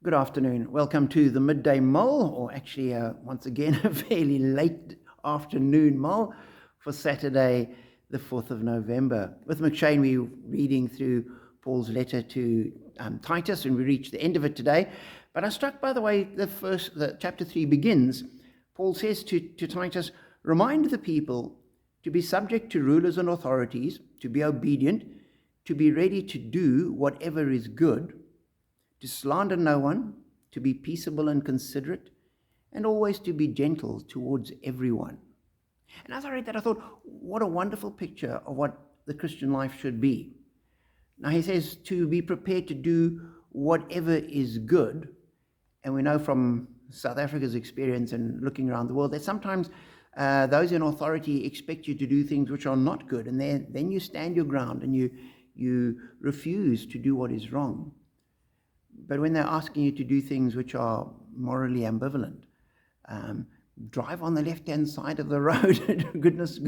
Good afternoon. Welcome to the Midday Mull, or actually, once again, a fairly late afternoon mull for Saturday, the 4th of November. With McShane, we're reading through Paul's letter to Titus, and we reach the end of it today. But I'm struck by the way the chapter 3 begins. Paul says to Titus, remind the people to be subject to rulers and authorities, to be obedient, to be ready to do whatever is good, to slander no one, to be peaceable and considerate, and always to be gentle towards everyone. And as I read that, I thought, what a wonderful picture of what the Christian life should be. Now he says to be prepared to do whatever is good. And we know from South Africa's experience and looking around the world that sometimes those in authority expect you to do things which are not good. And then you stand your ground and you refuse to do what is wrong. But when they're asking you to do things which are morally ambivalent, drive on the left-hand side of the road, goodness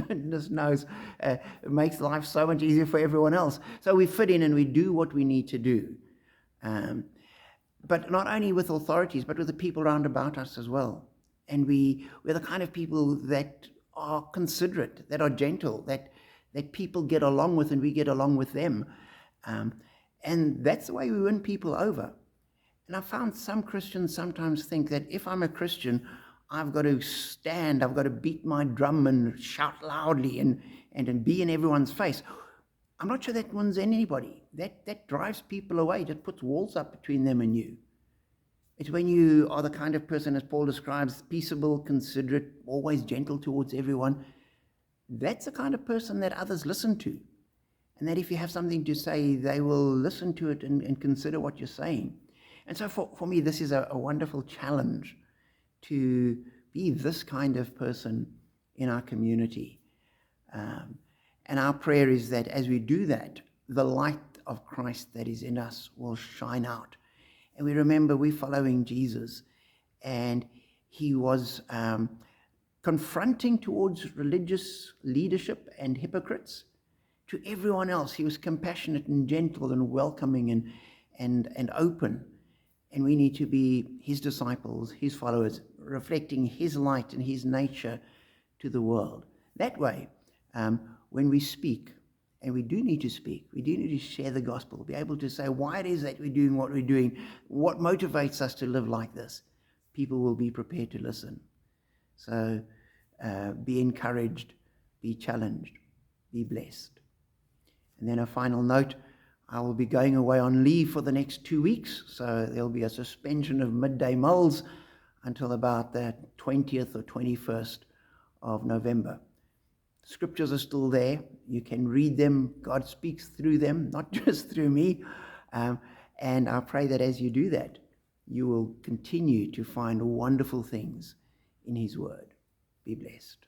knows, it makes life so much easier for everyone else. So we fit in and we do what we need to do. But not only with authorities, but with the people round about us as well. And we're the kind of people that are considerate, that are gentle, that people get along with and we get along with them. And that's the way we win people over. And I found some Christians sometimes think that if I'm a Christian, I've got to stand, I've got to beat my drum and shout loudly and be in everyone's face. I'm not sure that wins anybody. That drives people away. That puts walls up between them and you. It's when you are the kind of person, as Paul describes, peaceable, considerate, always gentle towards everyone. That's the kind of person that others listen to. And that if you have something to say, they will listen to it and consider what you're saying. And so for me, this is a wonderful challenge to be this kind of person in our community. And our prayer is that as we do that, the light of Christ that is in us will shine out. And we remember we're following Jesus, and he was confronting towards religious leadership and hypocrites. To everyone else, he was compassionate and gentle and welcoming and open. And we need to be his disciples, his followers, reflecting his light and his nature to the world. That way, when we speak, and we do need to speak, we do need to share the gospel, be able to say why it is that we're doing what we're doing, what motivates us to live like this. People will be prepared to listen. So be encouraged, be challenged, be blessed. And then a final note, I will be going away on leave for the next 2 weeks, so there'll be a suspension of midday mulls until about the 20th or 21st of November. Scriptures are still there. You can read them. God speaks through them, not just through me. And I pray that as you do that, you will continue to find wonderful things in his word. Be blessed.